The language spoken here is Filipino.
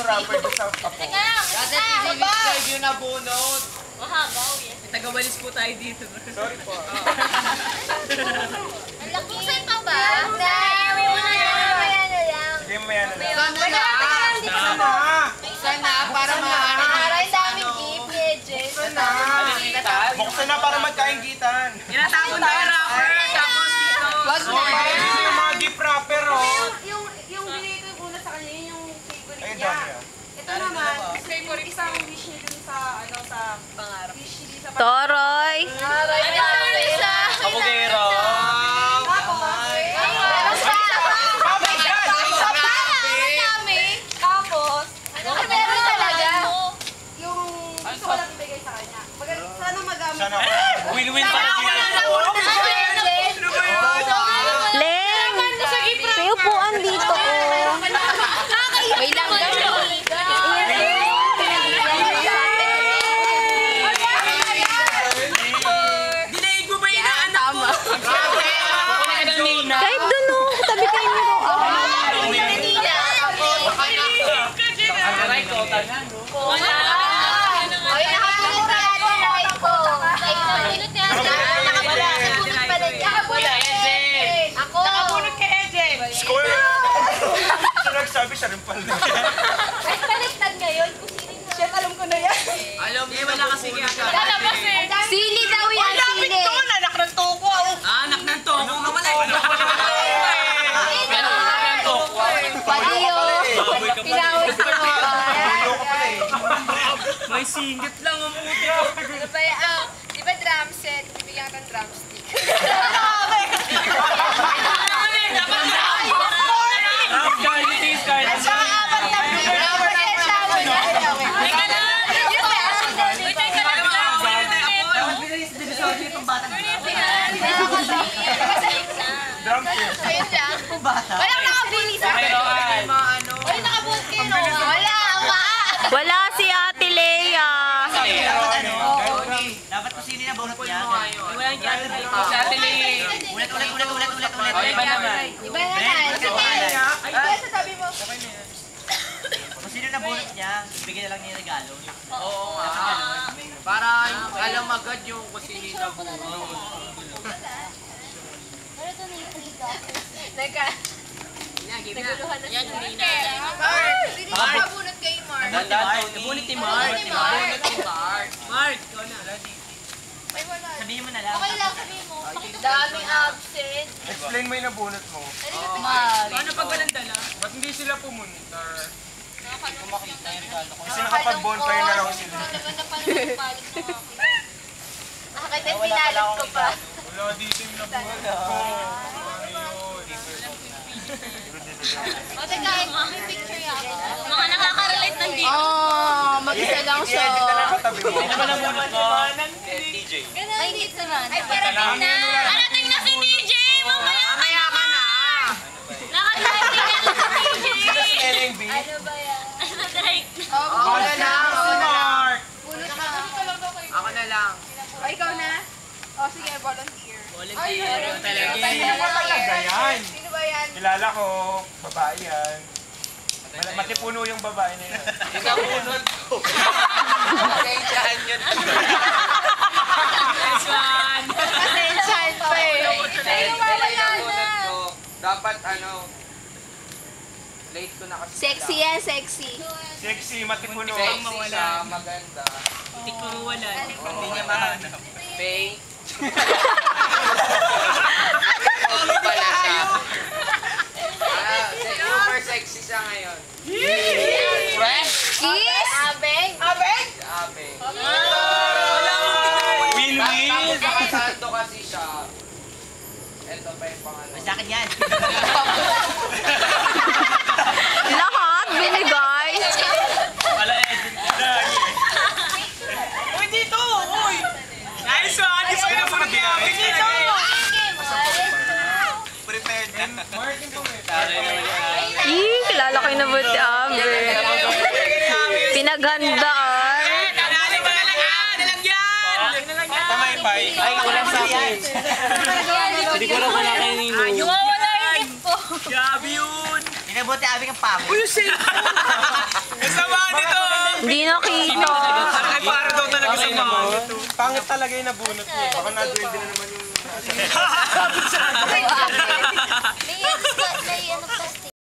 rapper doon sa kapo. Kasi TV yung nabunot. Mahabaw, yes. Tagawalis po tayo dito. Sorry po. Ang laki. Saan pa ba? Mamaya na lang. Sige, mamaya na lang. Sana para maano. Para ang daming gift, Jeje. Buksan na para magkaingitan. Inatapon tayo rapper. Tapos dito. Wag na. Yung mga gift rapper, oh. Yung binigay ko una sa kanya, yun yung favorite Ay, niya. dami, ah. Ito naman, favorite isang wish niya dun sa, sa pangarap. Wish niya sa Toroy! Kabugero. Tapos, Meron talaga. yung gusto ko lang ibigay sa kanya. Sana magamit. Sana win-win para dito. Leng! May upuan dito, oh. May lang Dilaig mo ba yung inaanak ko? Kahit dun, oh. Tabi kayo nyo. Aray ko, tanan, no? Ay, nakapulot na yan yung light ko. Ay, nakapulot niya. Nakapulot pala niya. Ako. Nakabunot kay Eje. Score! Ito nagsabi siya rin pala. Ay, baliktad ngayon. Kung sino na. Chef, alam ko na yan. Alam niya, wala kasi kaya ka. Lalabas eh. Sili daw yan, sili. Anak ng toko. Anak ng toko naman ay. Padiyo. Pinawis ko. May singit lang ang puti. Di ba drum set? Bibigyan ka ng drumstick. Drum set. Ayun lang. Walang nakabuli sa akin. Ay, nakabuli kayo. Wala, Wala si Ate Lea. Dapat kung sino na bunot niya. Walang kaya. Sa atili. Ulit. Iba naman. Iba naman. Ay, sasabi mo. Kung sino na bunot niya, bigyan na lang niya regalo. Oo nga. Para alam agad yung kung sino na bunot. Nagka... Naguluhan na yan, hindi na. Hindi ka mabunot kay Mark. Nabunit ni Mark. Nabunit ni Mark. Mark, ikaw na. Ay, wala. Sabihin mo na lang. Okay lang, sabihin mo. Daming absent. Explain mo yung nabunot mo. Paano pag walang dala? Ba't hindi sila pumunta? Nakakalungkot yung Kasi nakapag-bonfire na lang sila. Nakaganda pa naman yung palit mo ako. Nakakita yung pinalot ko pa. Wala dito yung nabunot ko. O, teka, may picture yan ako. Mga nakaka-relate ng dito. Mag-isa lang siya. I-edit na lang katabi mo. Ano ba nabunot mo? TJ. May hit naman. Ay, parating na. Parating na si DJ! Mamaya kaya ka na! Nakadrive na si TJ. LNB. Ano ba yan? Wala na. Mark. Bunot ka. Ako na lang. O, ikaw na. O, sige, volunteer. Volunteer yung talaga. Sino ba talaga yan? Sino ba yan? Kilala ko. Babae yan. Matipuno yung babae na yan. Ikaw bunot ko. Pasensyahan yun. Nice one! Pasensyahan pa eh. Ay, wala na. Dapat late ko na kasi. Sexy yan, sexy. Sexy, matipuno. Sexy siya, maganda. Hindi ko wala. Hindi niya mahanap. Pay. Ano pala siya? Super sexy siya ngayon. Fresh? Kiss? Abeng? Abeng? Abe. Win-win. Nakasando kasi siya. Ito pa yung pangalan. Sa akin yan. Lahat binigay. Wala edit na. Uy, dito! Uy! Nice one! Gusto ko na po nag-gamit dito! Prepared na. Martin po eh. Kilala ko yung nabuti, Amber. Pinaghandaan. Nalali ko na lang! Nalagyan! Tama yung pie. Ay, wala sa akin. Hindi ko na wala kayo ninyo. Yung wala yung gift ko! Grabe yun! inabot ni Abing ang pangit. Uy, yung cellphone! Kasama nito! Hindi nakita. Ay, para daw talaga sa mga. Pangit talaga yung nabunot niya. Baka naduwende na naman yung...